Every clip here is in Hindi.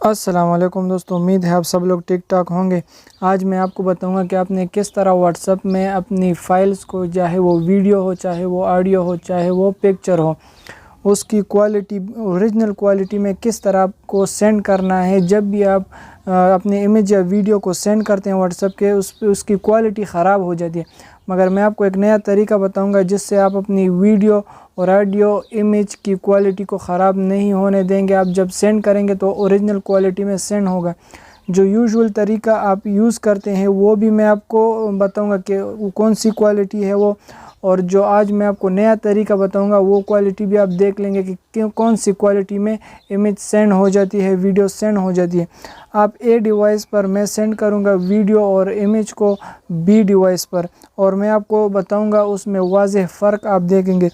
अस्सलाम वालेकुम दोस्तों, उम्मीद है आप सब लोग ठीक ठाक होंगे। आज मैं आपको बताऊंगा कि आपने किस तरह व्हाट्सएप में अपनी फ़ाइल्स को, चाहे वो वीडियो हो, चाहे वो ऑडियो हो, चाहे वो पिक्चर हो, उसकी क्वालिटी ओरिजिनल क्वालिटी में किस तरह आपको सेंड करना है। जब भी आप अपने इमेज या वीडियो को सेंड करते हैं व्हाट्सएप के, उसकी क्वालिटी ख़राब हो जाती है। मगर मैं आपको एक नया तरीका बताऊंगा जिससे आप अपनी वीडियो और ऑडियो इमेज की क्वालिटी को ख़राब नहीं होने देंगे। आप जब सेंड करेंगे तो ओरिजिनल क्वालिटी में सेंड होगा। जो यूजुअल तरीका आप यूज़ करते हैं वो भी मैं आपको बताऊंगा कि कौन सी क्वालिटी है वो, और जो आज मैं आपको नया तरीका बताऊंगा वो क्वालिटी भी आप देख लेंगे कि कौन सी क्वालिटी में इमेज सेंड हो जाती है, वीडियो सेंड हो जाती है। आप ए डिवाइस पर मैं सेंड करूंगा वीडियो और इमेज को बी डिवाइस पर, और मैं आपको बताऊंगा उसमें वाज़ेह फ़र्क आप देखेंगे।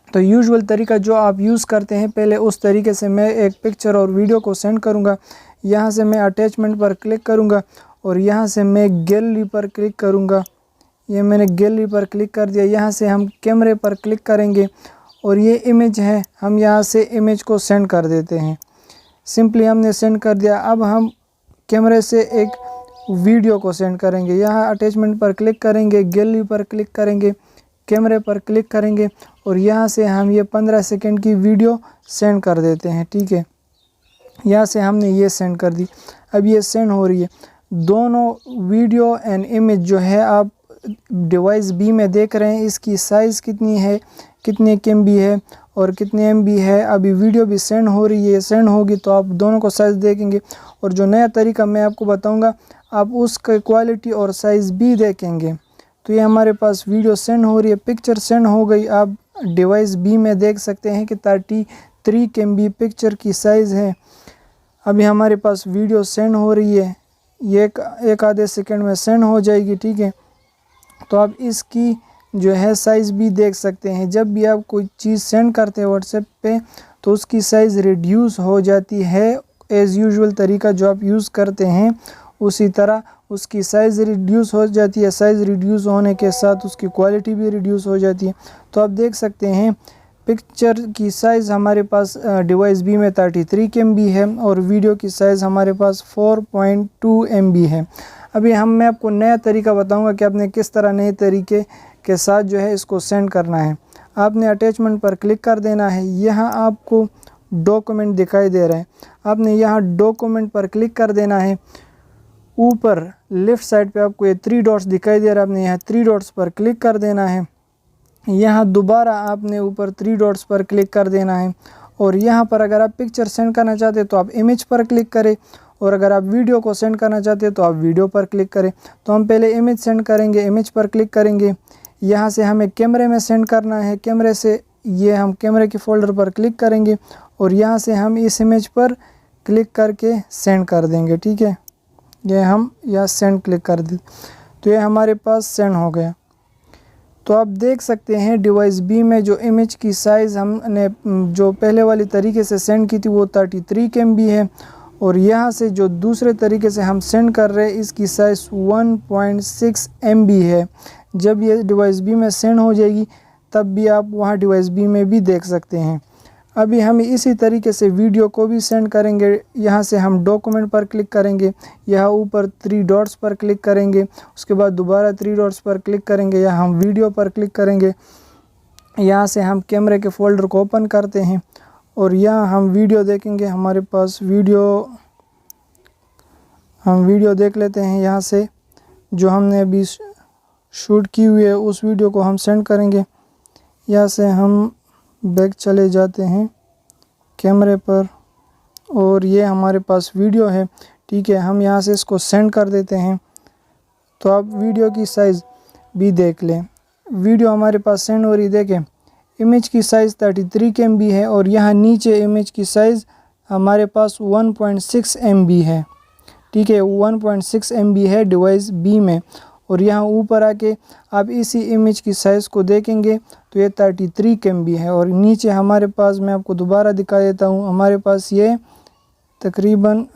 तो यूजुअल तरीका जो आप यूज़ करते हैं पहले उस तरीके से मैं एक पिक्चर और वीडियो को सेंड करूंगा। यहाँ से मैं अटैचमेंट पर क्लिक करूंगा और यहाँ से मैं गैलरी पर क्लिक करूंगा। ये मैंने गैलरी पर क्लिक कर दिया। यहाँ से हम कैमरे पर क्लिक करेंगे और ये इमेज है, हम यहाँ से इमेज को सेंड कर देते हैं। सिंपली हमने सेंड कर दिया। अब हम कैमरे से एक वीडियो को सेंड करेंगे। यहाँ अटैचमेंट पर क्लिक करेंगे, गैलरी पर क्लिक करेंगे, कैमरे पर क्लिक करेंगे और यहाँ से हम ये 15 सेकंड की वीडियो सेंड कर देते हैं। ठीक है, यहाँ से हमने ये सेंड कर दी। अब ये सेंड हो रही है। दोनों वीडियो एंड इमेज जो है आप डिवाइस बी में देख रहे हैं, इसकी साइज़ कितनी है, कितने केएमबी है और कितने एमबी है। अभी वीडियो भी सेंड हो रही है, सेंड होगी तो आप दोनों को साइज़ देखेंगे। और जो नया तरीका मैं आपको बताऊंगा आप उसका क्वालिटी और साइज़ भी देखेंगे। तो ये हमारे पास वीडियो सेंड हो रही है, पिक्चर सेंड हो गई। आप डिवाइस बी में देख सकते हैं कि 33 केएमबी पिक्चर की साइज़ है। अभी हमारे पास वीडियो सेंड हो रही है, ये एक आधे सेकंड में सेंड हो जाएगी। ठीक है, तो आप इसकी जो है साइज़ भी देख सकते हैं। जब भी आप कोई चीज़ सेंड करते हैं व्हाट्सएप पे तो उसकी साइज़ रिड्यूस हो जाती है। एज़ यूजुअल तरीका जो आप यूज़ करते हैं उसी तरह उसकी साइज़ रिड्यूस हो जाती है। साइज़ रिड्यूस होने के साथ उसकी क्वालिटी भी रिड्यूस हो जाती है। तो आप देख सकते हैं पिक्चर की साइज़ हमारे पास डिवाइस बी में 33 केएमबी है और वीडियो की साइज़ हमारे पास 4.2 MB है। अभी मैं आपको नया तरीका बताऊंगा कि आपने किस तरह नए तरीके के साथ जो है इसको सेंड करना है। आपने अटैचमेंट पर क्लिक कर देना है। यहाँ आपको डॉक्यूमेंट दिखाई दे रहा है, आपने यहाँ डॉक्यूमेंट पर क्लिक कर देना है। ऊपर लेफ़्ट साइड पे आपको ये 3 डॉट्स दिखाई दे रहा है, आपने यहाँ 3 डॉट्स पर क्लिक कर देना है। यहाँ दोबारा आपने ऊपर 3 डॉट्स पर क्लिक कर देना है और यहाँ पर अगर आप पिक्चर सेंड करना चाहते हैं तो आप इमेज पर क्लिक करें, और अगर आप वीडियो को सेंड करना चाहते हैं तो आप वीडियो पर क्लिक करें। तो हम पहले इमेज सेंड करेंगे, इमेज पर क्लिक करेंगे। यहाँ से हमें कैमरे में सेंड करना है, कैमरे से ये हम कैमरे के फोल्डर पर क्लिक करेंगे और यहाँ से हम इस इमेज पर क्लिक करके सेंड कर देंगे। ठीक है, ये हम यहाँ सेंड क्लिक कर दें तो ये हमारे पास सेंड हो गया। तो आप देख सकते हैं डिवाइस बी में जो इमेज की साइज़ हमने जो पहले वाली तरीके से सेंड की थी वो 33 केएमबी है, और यहाँ से जो दूसरे तरीके से हम सेंड कर रहे हैं इसकी साइज़ 1.6 MB है। जब ये डिवाइस बी में सेंड हो जाएगी तब भी आप वहाँ डिवाइस बी में भी देख सकते हैं। अभी हम इसी तरीके से वीडियो को भी सेंड करेंगे। यहाँ से हम डॉक्यूमेंट पर क्लिक करेंगे, यहाँ ऊपर 3 डॉट्स पर क्लिक करेंगे, उसके बाद दोबारा 3 डॉट्स पर क्लिक करेंगे, यहाँ हम वीडियो पर क्लिक करेंगे। यहाँ से हम कैमरे के फोल्डर को ओपन करते हैं और यहाँ हम वीडियो देखेंगे। हमारे पास हम वीडियो देख लेते हैं। यहाँ से जो हमने अभी शूट की हुई है उस वीडियो को हम सेंड करेंगे। यहाँ से हम बैक चले जाते हैं कैमरे पर और ये हमारे पास वीडियो है। ठीक है, हम यहाँ से इसको सेंड कर देते हैं। तो आप वीडियो की साइज़ भी देख लें। वीडियो हमारे पास सेंड हो रही, देखें इमेज की साइज़ 33 केएमबी है और यहाँ नीचे इमेज की साइज़ हमारे पास 1.6 MB है। ठीक है, 1.6 MB है डिवाइस बी में, और यहाँ ऊपर आके आप इसी इमेज की साइज़ को देखेंगे तो ये 33 केएमबी है। और नीचे हमारे पास, मैं आपको दोबारा दिखा देता हूँ, हमारे पास ये तकरीबन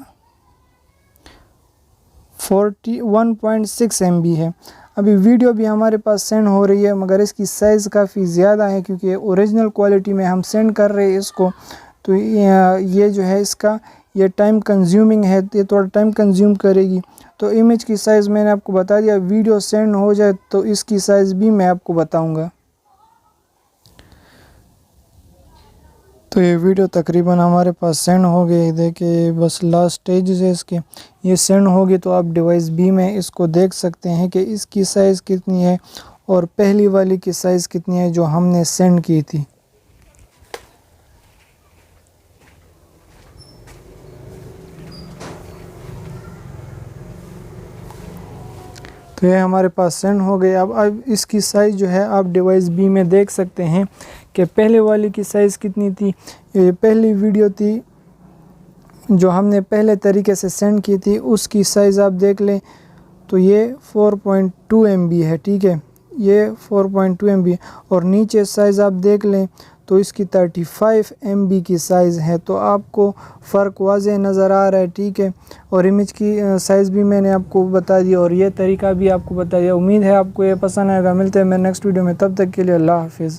1.6 MB है। अभी वीडियो भी हमारे पास सेंड हो रही है मगर इसकी साइज़ काफ़ी ज़्यादा है क्योंकि ओरिजिनल क्वालिटी में हम सेंड कर रहे हैं इसको। तो ये जो है इसका ये टाइम कंज्यूमिंग है, ये थोड़ा टाइम कंज्यूम करेगी। तो इमेज की साइज़ मैंने आपको बता दिया, वीडियो सेंड हो जाए तो इसकी साइज़ भी मैं आपको बताऊंगा। तो ये वीडियो तकरीबन हमारे पास सेंड हो गई, देखिए बस लास्ट स्टेज है इसके, ये सेंड होगी तो आप डिवाइस बी में इसको देख सकते हैं कि इसकी साइज़ कितनी है और पहली वाली की साइज़ कितनी है जो हमने सेंड की थी। तो ये हमारे पास सेंड हो गई। अब इसकी साइज़ जो है आप डिवाइस बी में देख सकते हैं कि पहले वाली की साइज़ कितनी थी। ये पहली वीडियो थी जो हमने पहले तरीके से सेंड की थी, उसकी साइज़ आप देख लें तो ये 4.2 MB है, ठीक है, ये 4.2 MB। और नीचे साइज़ आप देख लें तो इसकी 35 MB की साइज़ है। तो आपको फ़र्क वाज़ेह नज़र आ रहा है, ठीक है। और इमेज की साइज़ भी मैंने आपको बता दिया और ये तरीका भी आपको बता दिया। उम्मीद है आपको ये पसंद आएगा। मिलते हैं मैं नेक्स्ट वीडियो में, तब तक के लिए अल्लाह हाफिज़।